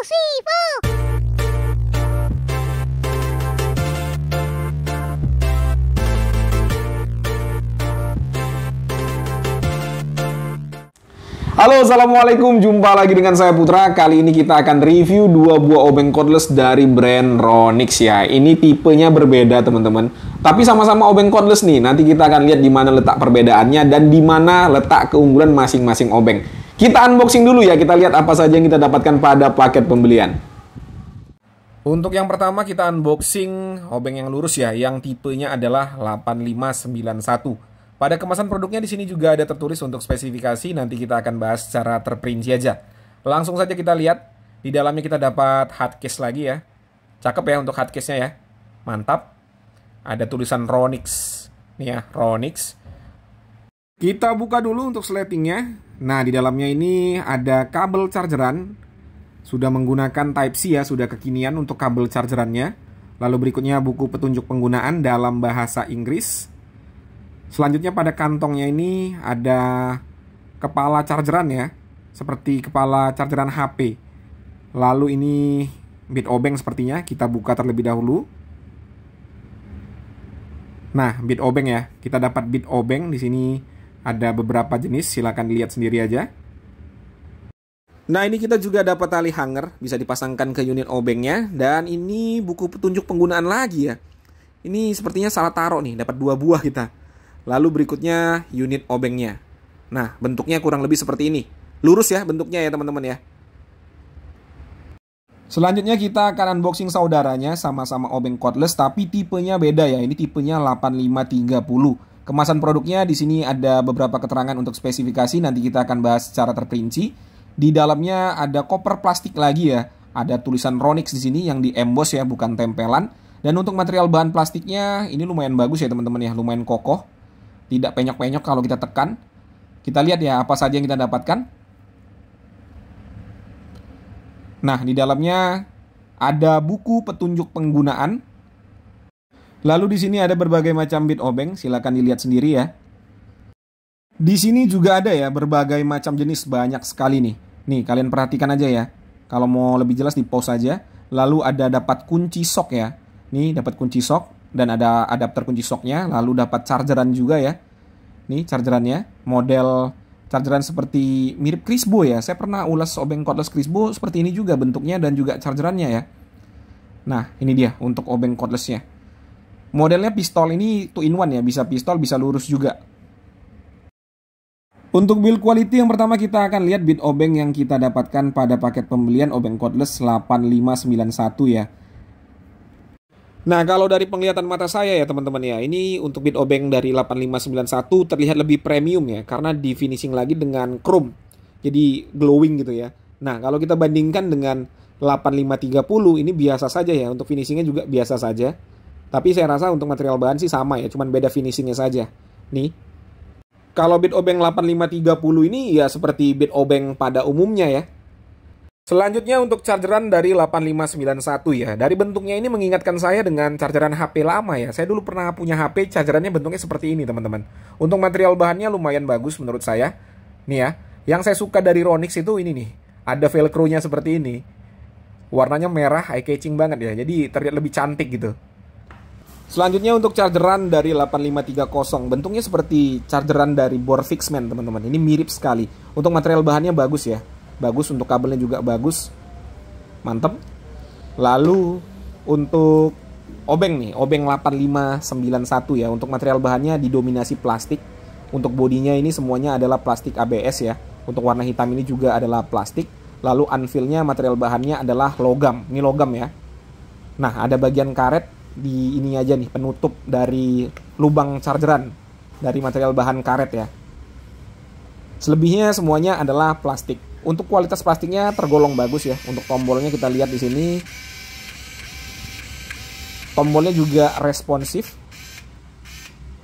Sifu. Halo, assalamualaikum. Jumpa lagi dengan saya Putra. Kali ini kita akan review dua buah obeng cordless dari brand Ronix ya. Ini tipenya berbeda teman-teman, tapi sama-sama obeng cordless nih. Nanti kita akan lihat di mana letak perbedaannya dan di mana letak keunggulan masing-masing obeng. Kita unboxing dulu ya. Kita lihat apa saja yang kita dapatkan pada paket pembelian. Untuk yang pertama kita unboxing obeng yang lurus ya, yang tipenya adalah 8591. Pada kemasan produknya di sini juga ada tertulis untuk spesifikasi, nanti kita akan bahas secara terperinci aja. Langsung saja kita lihat, di dalamnya kita dapat hardcase lagi ya. Cakep ya untuk hardcase-nya ya. Mantap. Ada tulisan Ronix. Nih ya, Ronix. Kita buka dulu untuk sletingnya. Nah, di dalamnya ini ada kabel chargeran. Sudah menggunakan Type-C ya, sudah kekinian untuk kabel chargerannya. Lalu berikutnya buku petunjuk penggunaan dalam bahasa Inggris. Selanjutnya pada kantongnya ini ada kepala chargeran ya, seperti kepala chargeran HP. Lalu ini bit obeng sepertinya, kita buka terlebih dahulu. Nah, bit obeng ya, kita dapat bit obeng. Di sini ada beberapa jenis, silakan dilihat sendiri aja. Nah, ini kita juga dapat tali hanger, bisa dipasangkan ke unit obengnya. Dan ini buku petunjuk penggunaan lagi ya. Ini sepertinya salah taruh nih, dapat 2 buah kita. Lalu berikutnya unit obengnya. Nah, bentuknya kurang lebih seperti ini. Lurus ya bentuknya ya teman-teman ya. Selanjutnya kita akan unboxing saudaranya, sama-sama obeng cordless tapi tipenya beda ya. Ini tipenya 8530. Kemasan produknya di sini ada beberapa keterangan untuk spesifikasi, nanti kita akan bahas secara terperinci. Di dalamnya ada koper plastik lagi ya. Ada tulisan Ronix di sini yang di emboss ya, bukan tempelan. Dan untuk material bahan plastiknya ini lumayan bagus ya teman-teman ya, lumayan kokoh. Tidak penyok-penyok kalau kita tekan. Kita lihat ya apa saja yang kita dapatkan. Nah, di dalamnya ada buku petunjuk penggunaan. Lalu di sini ada berbagai macam bit obeng, silakan dilihat sendiri ya. Di sini juga ada ya berbagai macam jenis, banyak sekali nih. Nih, kalian perhatikan aja ya. Kalau mau lebih jelas di pause aja. Lalu ada dapat kunci sok ya. Nih, dapat kunci sok. Dan ada adapter kunci soknya, lalu dapat chargeran juga ya. Nih chargerannya, model chargeran seperti mirip Crisbo ya. Saya pernah ulas obeng cordless Crisbo seperti ini juga bentuknya dan juga chargerannya ya. Nah, ini dia untuk obeng cordlessnya. Modelnya pistol ini 2-in-1 ya, bisa pistol, bisa lurus juga. Untuk build quality yang pertama kita akan lihat bit obeng yang kita dapatkan pada paket pembelian obeng cordless 8591 ya. Nah, kalau dari penglihatan mata saya ya teman-teman ya, ini untuk bit obeng dari 8591 terlihat lebih premium ya, karena di finishing lagi dengan chrome, jadi glowing gitu ya. Nah, kalau kita bandingkan dengan 8530 ini biasa saja ya, untuk finishingnya juga biasa saja. Tapi saya rasa untuk material bahan sih sama ya, cuman beda finishingnya saja. Nih, kalau bit obeng 8530 ini ya seperti bit obeng pada umumnya ya. Selanjutnya untuk chargeran dari 8591 ya. Dari bentuknya ini mengingatkan saya dengan chargeran HP lama ya. Saya dulu pernah punya HP, chargerannya bentuknya seperti ini teman-teman. Untuk material bahannya lumayan bagus menurut saya. Nih ya, yang saya suka dari Ronix itu ini nih. Ada velcro-nya seperti ini. Warnanya merah, eye-catching banget ya. Jadi terlihat lebih cantik gitu. Selanjutnya untuk chargeran dari 8530. Bentuknya seperti chargeran dari bor Fixman teman-teman. Ini mirip sekali. Untuk material bahannya bagus ya. Bagus, untuk kabelnya juga bagus. Mantep. Lalu untuk obeng nih, obeng 8591 ya. Untuk material bahannya didominasi plastik. Untuk bodinya ini semuanya adalah plastik ABS ya. Untuk warna hitam ini juga adalah plastik. Lalu anvilnya material bahannya adalah logam. Ini logam ya. Nah, ada bagian karet di ini aja nih, penutup dari lubang chargeran dari material bahan karet ya. Selebihnya semuanya adalah plastik. Untuk kualitas plastiknya tergolong bagus ya. Untuk tombolnya kita lihat di sini. Tombolnya juga responsif.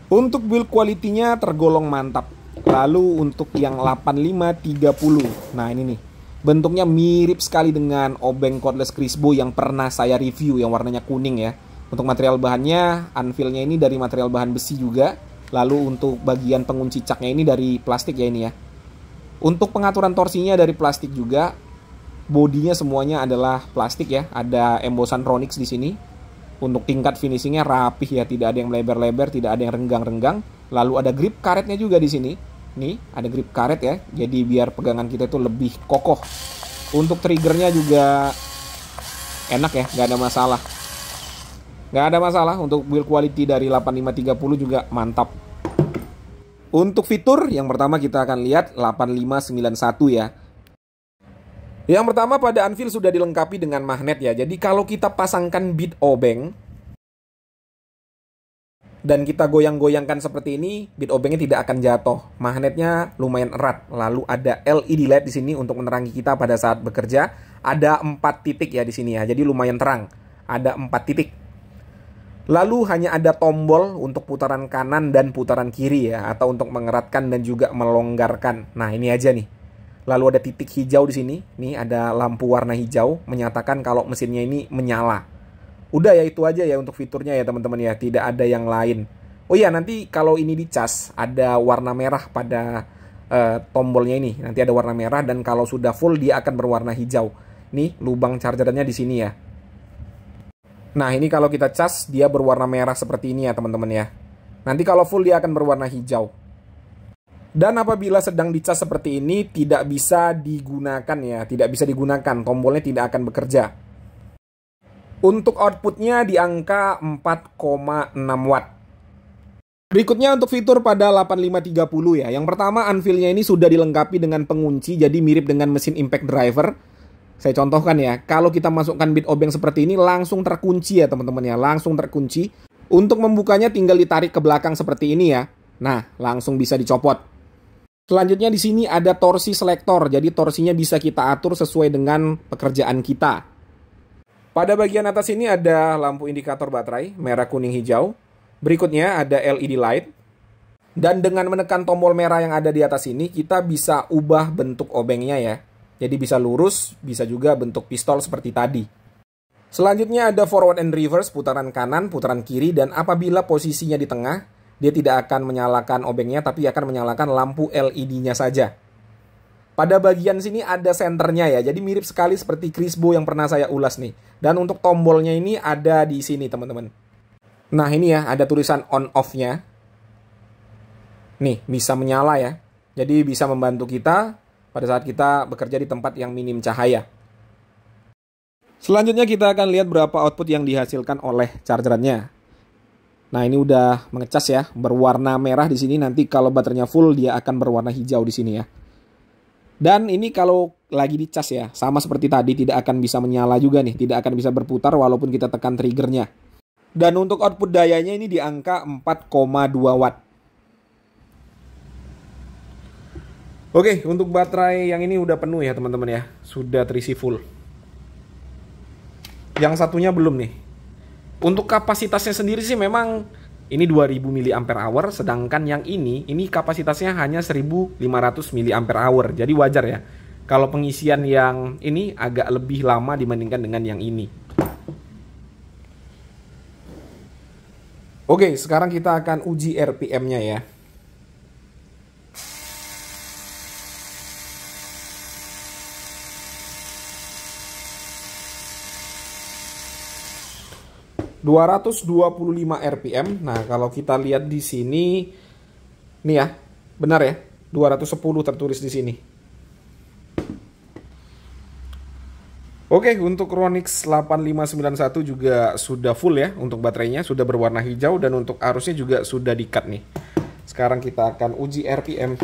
Untuk build quality-nya tergolong mantap. Lalu untuk yang 8530. Nah, ini nih. Bentuknya mirip sekali dengan obeng cordless Crisbo yang pernah saya review yang warnanya kuning ya. Untuk material bahannya, anvilnya ini dari material bahan besi juga. Lalu untuk bagian pengunci caknya ini dari plastik ya ini ya. Untuk pengaturan torsinya dari plastik juga. bodinya semuanya adalah plastik ya. Ada embosan Ronix di sini. Untuk tingkat finishingnya rapih ya, tidak ada yang lebar-lebar, tidak ada yang renggang-renggang. Lalu ada grip karetnya juga di sini. Nih, ada grip karet ya. Jadi biar pegangan kita itu lebih kokoh. Untuk triggernya juga enak ya, nggak ada masalah. Nggak ada masalah. Untuk build quality dari 8530 juga mantap. Untuk fitur yang pertama kita akan lihat 8591 ya. Yang pertama, pada anvil sudah dilengkapi dengan magnet ya. Jadi kalau kita pasangkan beat obeng dan kita goyang-goyangkan seperti ini, beat obengnya tidak akan jatuh. Magnetnya lumayan erat. Lalu ada LED light di sini untuk menerangi kita pada saat bekerja. Ada 4 titik ya di sini ya. Jadi lumayan terang. Ada 4 titik. Lalu hanya ada tombol untuk putaran kanan dan putaran kiri ya, atau untuk mengeratkan dan juga melonggarkan. Nah, ini aja nih. Lalu ada titik hijau di sini. Nih ada lampu warna hijau menyatakan kalau mesinnya ini menyala. Udah ya, itu aja ya untuk fiturnya ya teman-teman ya. Tidak ada yang lain. Oh iya, nanti kalau ini dicas ada warna merah pada tombolnya ini. Nanti ada warna merah, dan kalau sudah full dia akan berwarna hijau. Nih lubang chargernya di sini ya. Nah, ini kalau kita cas dia berwarna merah seperti ini ya teman-teman ya. Nanti kalau full dia akan berwarna hijau. Dan apabila sedang dicas seperti ini tidak bisa digunakan ya, tidak bisa digunakan, tombolnya tidak akan bekerja. Untuk outputnya di angka 4,6 watt. Berikutnya untuk fitur pada 8530 ya. Yang pertama, anvilnya ini sudah dilengkapi dengan pengunci, jadi mirip dengan mesin impact driver. Saya contohkan ya, kalau kita masukkan beat obeng seperti ini langsung terkunci ya teman-teman ya, langsung terkunci. Untuk membukanya tinggal ditarik ke belakang seperti ini ya. Nah, langsung bisa dicopot. Selanjutnya di sini ada torsi selektor, jadi torsinya bisa kita atur sesuai dengan pekerjaan kita. Pada bagian atas ini ada lampu indikator baterai, merah, kuning, hijau. Berikutnya ada LED light. Dan dengan menekan tombol merah yang ada di atas ini, kita bisa ubah bentuk obengnya ya. Jadi bisa lurus, bisa juga bentuk pistol seperti tadi. Selanjutnya ada forward and reverse, putaran kanan, putaran kiri, dan apabila posisinya di tengah, dia tidak akan menyalakan obengnya, tapi akan menyalakan lampu LED-nya saja. Pada bagian sini ada senternya ya, jadi mirip sekali seperti Crisbo yang pernah saya ulas nih. Dan untuk tombolnya ini ada di sini teman-teman. Nah ini ya, ada tulisan on-off-nya. Nih, bisa menyala ya. Jadi bisa membantu kita pada saat kita bekerja di tempat yang minim cahaya. Selanjutnya kita akan lihat berapa output yang dihasilkan oleh chargerannya. Nah, ini udah mengecas ya, berwarna merah di sini. Nanti kalau baterainya full dia akan berwarna hijau di sini ya. Dan ini kalau lagi dicas ya, sama seperti tadi, tidak akan bisa menyala juga nih, tidak akan bisa berputar walaupun kita tekan triggernya. Dan untuk output dayanya ini di angka 4,2 watt. Oke, untuk baterai yang ini udah penuh ya teman-teman ya, sudah terisi full. Yang satunya belum nih. Untuk kapasitasnya sendiri sih memang ini 2000 mAh, sedangkan yang ini kapasitasnya hanya 1500 mAh. Jadi wajar ya kalau pengisian yang ini agak lebih lama dibandingkan dengan yang ini. Oke, sekarang kita akan uji RPM-nya ya. ...225 RPM. Nah, kalau kita lihat di sini... nih ya, benar ya, 210 tertulis di sini. Oke, untuk Ronix 8591 juga sudah full ya. Untuk baterainya sudah berwarna hijau. Dan untuk arusnya juga sudah di-cut nih. Sekarang kita akan uji RPM.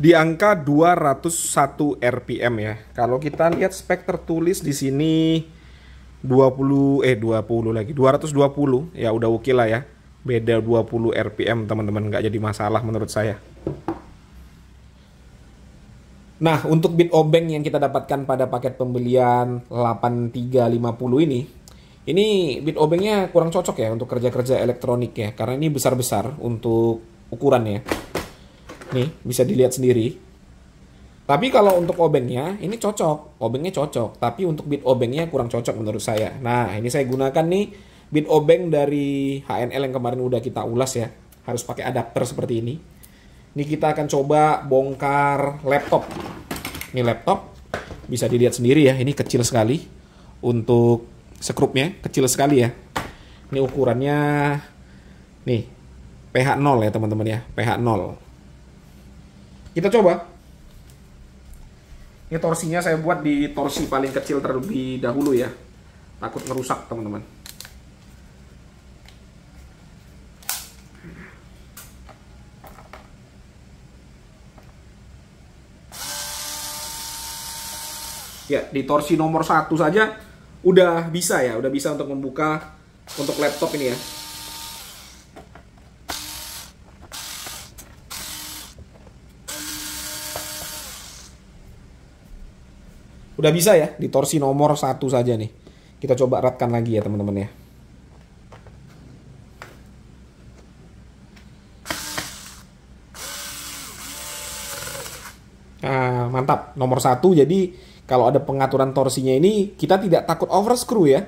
Di angka 201 RPM ya. Kalau kita lihat spek tertulis di sini 220 lagi, 220 ya, udah oke lah ya. Beda 20 RPM teman-teman, nggak jadi masalah menurut saya. Nah, untuk beat obeng yang kita dapatkan pada paket pembelian 8350 ini beat obengnya kurang cocok ya untuk kerja-kerja elektronik ya, karena ini besar-besar untuk ukurannya. Nih, bisa dilihat sendiri. Tapi kalau untuk obengnya ini cocok, obengnya cocok. Tapi untuk bit obengnya kurang cocok menurut saya. Nah, ini saya gunakan nih bit obeng dari HNL yang kemarin udah kita ulas ya. Harus pakai adapter seperti ini. Ini kita akan coba bongkar laptop. Ini laptop, bisa dilihat sendiri ya, ini kecil sekali. Untuk skrupnya kecil sekali ya. Ini ukurannya nih pH 0 ya teman-teman ya, pH 0. Kita coba. Ini torsinya saya buat di torsi paling kecil terlebih dahulu ya. Takut ngerusak teman-teman. Ya, di torsi nomor 1 saja udah bisa ya, udah bisa untuk membuka untuk laptop ini ya. Udah bisa ya, di torsi nomor 1 saja nih. Kita coba eratkan lagi ya teman-teman ya. Nah, mantap. Nomor 1, jadi kalau ada pengaturan torsinya ini, kita tidak takut overscrew ya.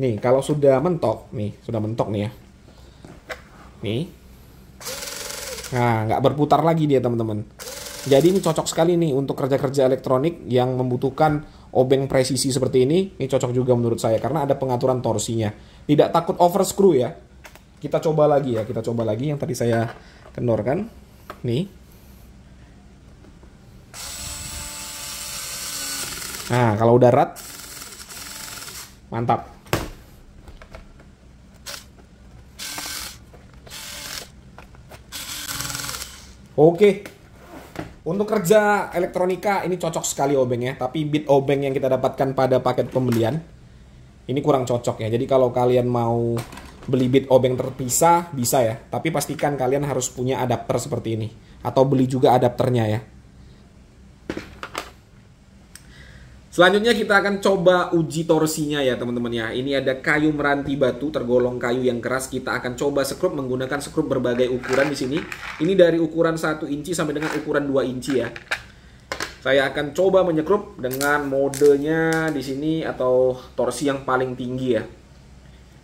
Nih, kalau sudah mentok, nih, sudah mentok nih ya. Nih. Nah, nggak berputar lagi dia teman-teman. Jadi ini cocok sekali nih untuk kerja-kerja elektronik yang membutuhkan obeng presisi seperti ini. Ini cocok juga menurut saya karena ada pengaturan torsinya. Tidak takut overscrew ya. Kita coba lagi ya, kita coba lagi yang tadi saya kendorkan. Nih. Nah, kalau udah erat, mantap. Oke. Untuk kerja elektronika ini cocok sekali obengnya, tapi bit obeng yang kita dapatkan pada paket pembelian ini kurang cocok ya. Jadi kalau kalian mau beli bit obeng terpisah bisa ya, tapi pastikan kalian harus punya adapter seperti ini atau beli juga adapternya ya. Selanjutnya kita akan coba uji torsinya ya teman-teman ya. Ini ada kayu meranti batu tergolong kayu yang keras. Kita akan coba skrup menggunakan skrup berbagai ukuran di sini. Ini dari ukuran 1 inci sampai dengan ukuran 2 inci ya. Saya akan coba menyekrup dengan modenya di sini atau torsi yang paling tinggi ya.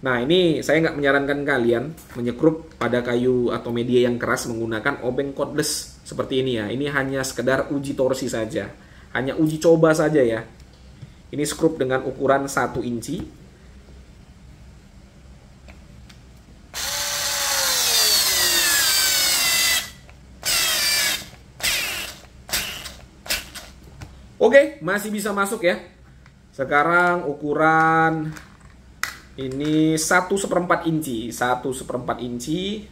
Nah, ini saya nggak menyarankan kalian menyekrup pada kayu atau media yang keras menggunakan obeng cordless seperti ini ya. Ini hanya sekedar uji torsi saja. Hanya uji coba saja ya. Ini skrup dengan ukuran 1 inci. Oke, masih bisa masuk ya. Sekarang ukuran ini 1/4 inci. 1/4 inci.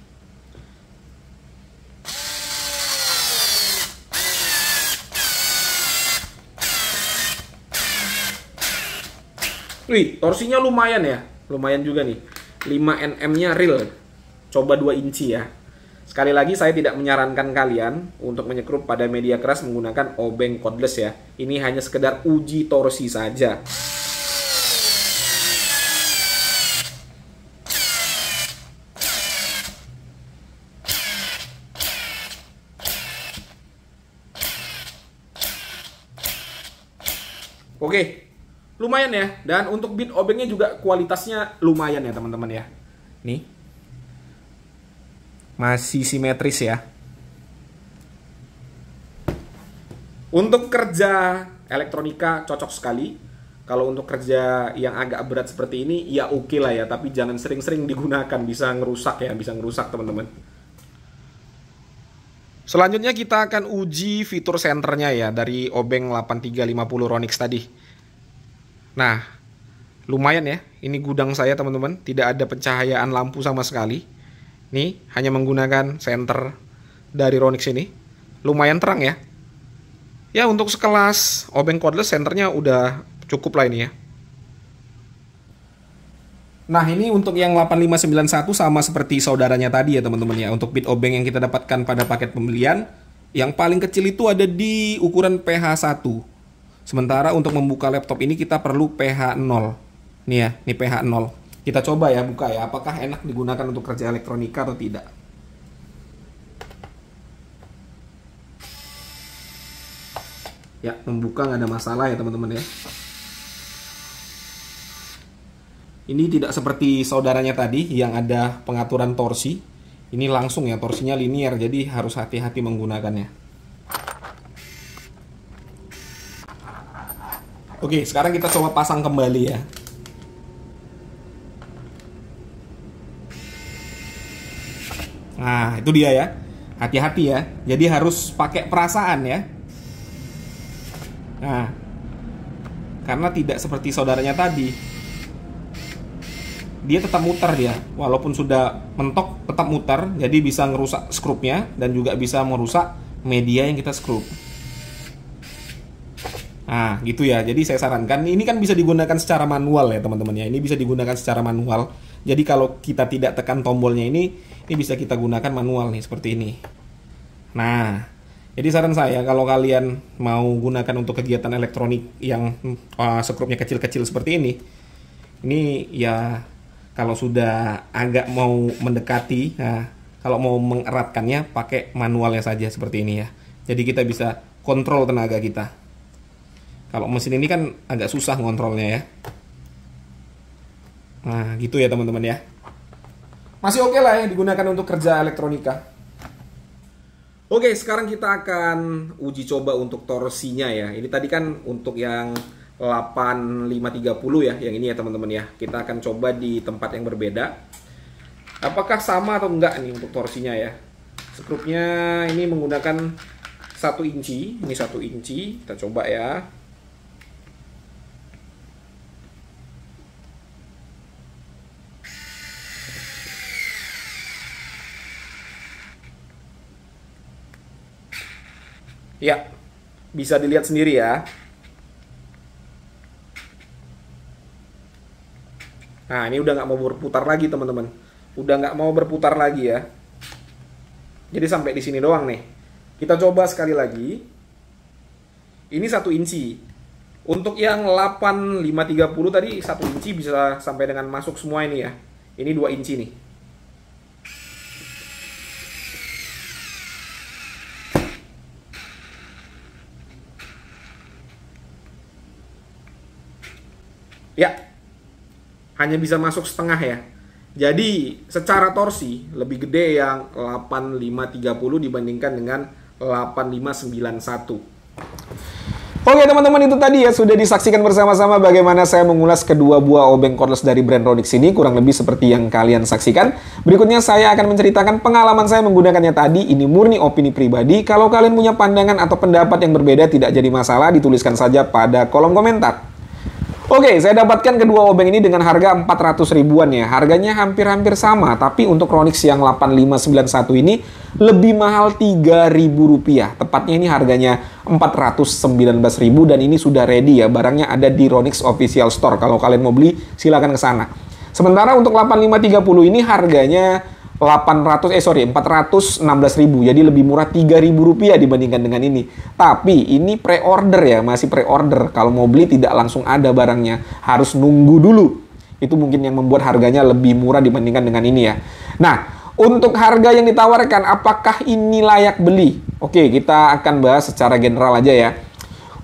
Wih, torsinya lumayan ya. Lumayan juga nih. 5 Nm-nya real. Coba 2 inci ya. Sekali lagi saya tidak menyarankan kalian untuk menyekrup pada media keras menggunakan obeng cordless ya. Ini hanya sekedar uji torsi saja. Oke. Lumayan ya, dan untuk bit obengnya juga kualitasnya lumayan ya teman-teman ya. Nih, masih simetris ya. Untuk kerja elektronika cocok sekali. Kalau untuk kerja yang agak berat seperti ini, ya oke lah ya. Tapi jangan sering-sering digunakan, bisa ngerusak ya, bisa ngerusak teman-teman. Selanjutnya kita akan uji fitur senternya ya, dari obeng 8350 Ronix tadi. Nah, lumayan ya. Ini gudang saya teman-teman. Tidak ada pencahayaan lampu sama sekali. Nih, hanya menggunakan senter dari Ronix ini. Lumayan terang ya. Ya, untuk sekelas obeng cordless senternya udah cukup lah ini ya. Nah, ini untuk yang 8591 sama seperti saudaranya tadi ya teman-teman ya. Untuk bit obeng yang kita dapatkan pada paket pembelian, yang paling kecil itu ada di ukuran pH 1. Sementara untuk membuka laptop ini kita perlu pH 0. Nih ya, ini pH 0. Kita coba ya buka ya, apakah enak digunakan untuk kerja elektronika atau tidak. Ya, membuka nggak ada masalah ya teman-teman ya. Ini tidak seperti saudaranya tadi yang ada pengaturan torsi. Ini langsung ya, torsinya linear, jadi harus hati-hati menggunakannya. Oke, sekarang kita coba pasang kembali ya. Nah, itu dia ya. Hati-hati ya. Jadi harus pakai perasaan ya. Nah, karena tidak seperti saudaranya tadi, dia tetap muter dia. Walaupun sudah mentok, tetap muter. Jadi bisa ngerusak skrupnya dan juga bisa merusak media yang kita skrup. Nah, gitu ya. Jadi saya sarankan, ini kan bisa digunakan secara manual ya teman-teman ya. Ini bisa digunakan secara manual. Jadi kalau kita tidak tekan tombolnya ini bisa kita gunakan manual nih, seperti ini. Nah, jadi saran saya kalau kalian mau gunakan untuk kegiatan elektronik yang skrupnya kecil-kecil seperti ini ya kalau sudah agak mau mendekati, nah, kalau mau mengeratkannya pakai manualnya saja seperti ini ya. Jadi kita bisa kontrol tenaga kita. Kalau mesin ini kan agak susah ngontrolnya ya. Nah, gitu ya teman-teman ya. Masih oke lah ya digunakan untuk kerja elektronika. Oke, sekarang kita akan uji coba untuk torsinya ya. Ini tadi kan untuk yang 8530 ya, yang ini ya teman-teman ya. Kita akan coba di tempat yang berbeda. Apakah sama atau enggak nih untuk torsinya ya. Skrupnya ini menggunakan 1 inci. Ini 1 inci, kita coba ya. Ya, bisa dilihat sendiri ya. Nah, ini udah nggak mau berputar lagi teman-teman. Udah nggak mau berputar lagi ya. Jadi sampai di sini doang nih. Kita coba sekali lagi. Ini 1 inci. Untuk yang 8530 tadi 1 inci bisa sampai dengan masuk semua ini ya. Ini 2 inci nih. Ya, hanya bisa masuk setengah ya. Jadi secara torsi lebih gede yang 8530 dibandingkan dengan 8591. Oke teman-teman, itu tadi ya sudah disaksikan bersama-sama bagaimana saya mengulas kedua buah obeng cordless dari brand Ronix ini, kurang lebih seperti yang kalian saksikan. Berikutnya saya akan menceritakan pengalaman saya menggunakannya tadi. Ini murni opini pribadi. Kalau kalian punya pandangan atau pendapat yang berbeda tidak jadi masalah, dituliskan saja pada kolom komentar. Oke, saya dapatkan kedua obeng ini dengan harga 400 ribuan ya. Harganya hampir-hampir sama, tapi untuk Ronix yang 8591 ini lebih mahal 3.000 rupiah. Tepatnya ini harganya 419.000 dan ini sudah ready ya. Barangnya ada di Ronix Official Store. Kalau kalian mau beli, silakan ke sana. Sementara untuk 8530 ini harganya 416.000, jadi lebih murah 3.000 rupiah dibandingkan dengan ini. Tapi ini pre-order ya, masih pre-order. Kalau mau beli tidak langsung ada barangnya, harus nunggu dulu. Itu mungkin yang membuat harganya lebih murah dibandingkan dengan ini ya. Nah, untuk harga yang ditawarkan, apakah ini layak beli? Oke, kita akan bahas secara general aja ya.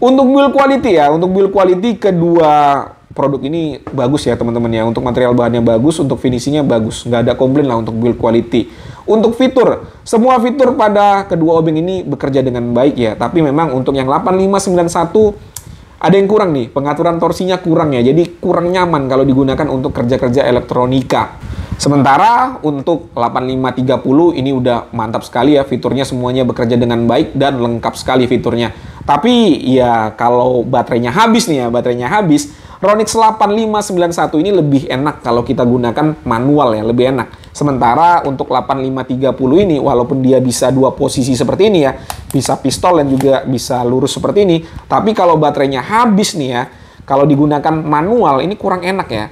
Untuk build quality ya, untuk build quality kedua produk ini bagus ya teman-teman ya. Untuk material bahannya bagus, untuk finishingnya bagus, nggak ada komplain lah untuk build quality. Untuk fitur, semua fitur pada kedua obeng ini bekerja dengan baik ya. Tapi memang untuk yang 8591 ada yang kurang nih, pengaturan torsinya kurang ya. Jadi kurang nyaman kalau digunakan untuk kerja-kerja elektronika. Sementara untuk 8530 ini udah mantap sekali ya, fiturnya semuanya bekerja dengan baik dan lengkap sekali fiturnya. Tapi ya kalau baterainya habis nih ya, baterainya habis, Ronix 8591 ini lebih enak kalau kita gunakan manual ya, lebih enak. Sementara untuk 8530 ini walaupun dia bisa dua posisi seperti ini ya, bisa pistol dan juga bisa lurus seperti ini, tapi kalau baterainya habis nih ya, kalau digunakan manual ini kurang enak ya.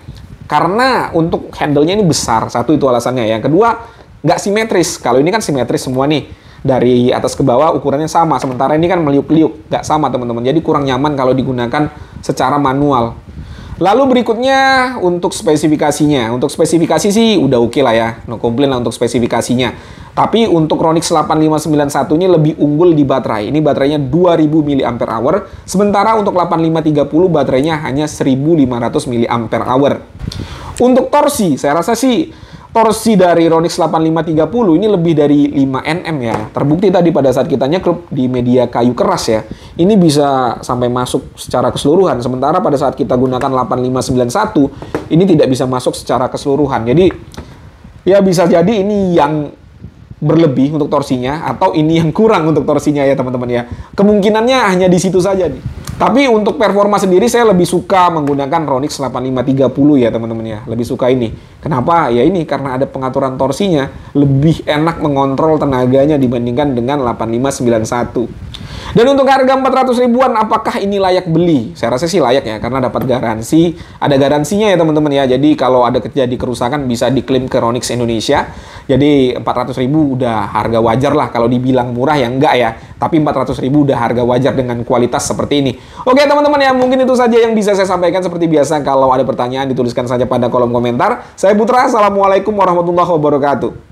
Karena untuk handle-nya ini besar, satu itu alasannya. Yang kedua, nggak simetris. Kalau ini kan simetris semua nih. Dari atas ke bawah ukurannya sama. Sementara ini kan meliuk-liuk. Nggak sama teman-teman. Jadi kurang nyaman kalau digunakan secara manual. Lalu berikutnya untuk spesifikasinya. Untuk spesifikasi sih udah oke lah ya. No komplain lah untuk spesifikasinya. Tapi untuk Ronix 8591 ini lebih unggul di baterai. Ini baterainya 2000 mAh, sementara untuk 8530 baterainya hanya 1500 mAh. Untuk torsi, saya rasa sih torsi dari Ronix 8530 ini lebih dari 5 Nm ya. Terbukti tadi pada saat kita nyekrup di media kayu keras ya. Ini bisa sampai masuk secara keseluruhan. Sementara pada saat kita gunakan 8591, ini tidak bisa masuk secara keseluruhan. Jadi, ya bisa jadi ini yang berlebih untuk torsinya, atau ini yang kurang untuk torsinya ya teman-teman ya. Kemungkinannya hanya di situ saja nih. Tapi untuk performa sendiri saya lebih suka menggunakan Ronix 8530 ya teman-teman ya. Lebih suka ini. Kenapa? Ya ini karena ada pengaturan torsinya, lebih enak mengontrol tenaganya dibandingkan dengan 8591. Dan untuk harga 400 ribuan, apakah ini layak beli? Saya rasa sih layak ya, karena dapat garansi. Ada garansinya ya teman-teman ya. Jadi kalau ada terjadi kerusakan bisa diklaim ke Ronix Indonesia. Jadi 400 ribu udah harga wajar lah. Kalau dibilang murah ya enggak ya. Tapi 400 ribu udah harga wajar dengan kualitas seperti ini. Oke teman-teman ya, mungkin itu saja yang bisa saya sampaikan. Seperti biasa, kalau ada pertanyaan dituliskan saja pada kolom komentar. Saya Putra, Assalamualaikum warahmatullahi wabarakatuh.